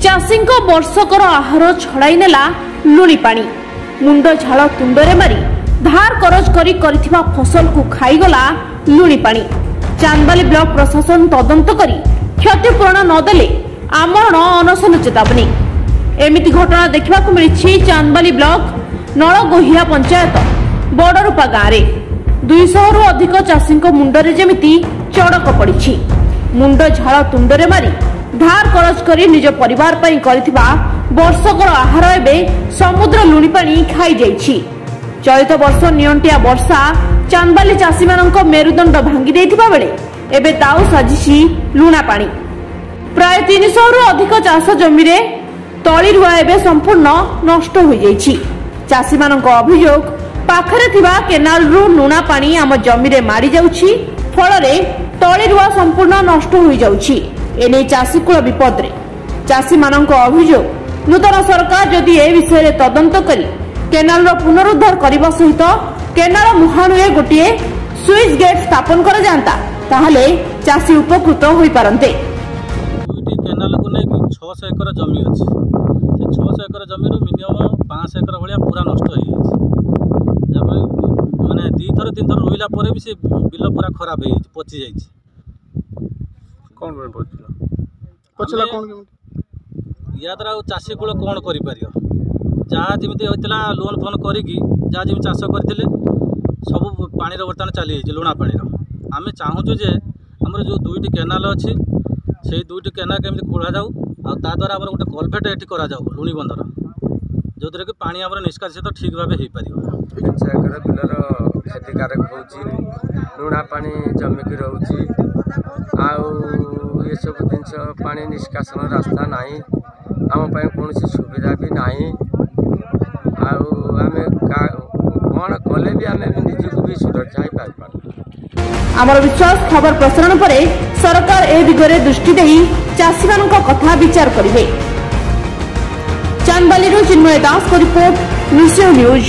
चाषी वर्षकर आहार छड़ाई नेला लुणी पानी मुंड झाल तुंडरे मारी धार करज करी फसल को खाईगला लुणी पानी। चांदबाली ब्लॉक प्रशासन तदंत करी क्षतिपूरण नदेले आमरण अनशन चेतावनी। एमिति घटना देखा मिली चांदबाली ब्लॉक नलगोहिया पंचायत बड़रूपा गाँव में 200 रु अधिक चाषी मुंडरे जेमिति चड़क पड़ी। मुंड झाल तुंडरे मारी धार करज करी निज परिवार पई करिथिबा वर्षकर आहार एबे समुद्र लुणी पानी खाई जाइछि। चलित वर्ष नियंटिया वर्षा चांदबाली चाषी मानक मेरुदंड भांगी देथिबा बेले एबे ताऊ साजिछि लुणा पानी। प्राय 300 रु अधिक चाष जमी रे तळी रुआ एबे संपूर्ण नष्ट होई जाइछि। चाषी मानक अभियोग पाखरे थिबा केनाल रु लुणा पानी आम जमी रे मारी जाउछि, फल रे तळी रुआ संपूर्ण नष्ट होई जाउछि। एने चाषी कूल विपद रे। चाषी मानक अभियोग नूतन सरकार जदि ए विषय तदंत करी केनाल पुनरुद्धार करने सहित केनाल मुहाणुए गोटे स्विच गेट स्थापन कर जाता ताहले चाषी उपकृत होई पारंते। केनाल को नहीं 600 एकर जमी अछि। 600 एकर जमी रो मिनिमम 500 एकर भलिया पूरा नष्ट हो जाइछि। जब माने 2 थर 3 थर रोइला परे भी से बिल पूरा खराब हो जाइछि, पचि जाइछि। कौन पचला कौन या द्वारा चाषी कूल कौन कर जहाँ जमी होता लोन फोन करी जहाँ जमी चाष करते सब पानी बर्तमान चली लुणा पानी। आम चाहूँ जे आमर जो 2टी केनाल अच्छी से 2टी केनाल केमी खोल जाऊ द्वारा आम गोटे कलभेट ये करा लुणी बंधर जो द्वारा कि पानी आम निष्कासित ठीक भाव हो पार। बिलर क्षतिकारक हो लुणा पानी जमिकी रोचे ये सब जिनस पानी निष्कासन रास्ता नहीं आम कौन सुविधा भी नहीं। आम कौन कले भी आम निजी भी सुरक्षा ही पार। आमर विश्वास खबर प्रसारण पर सरकार ए दिगरे दृष्टि देई चाषी मानक कथा विचार करिवे। चांदबाली चिन्मय दास को रिपोर्ट, निश्चय न्यूज।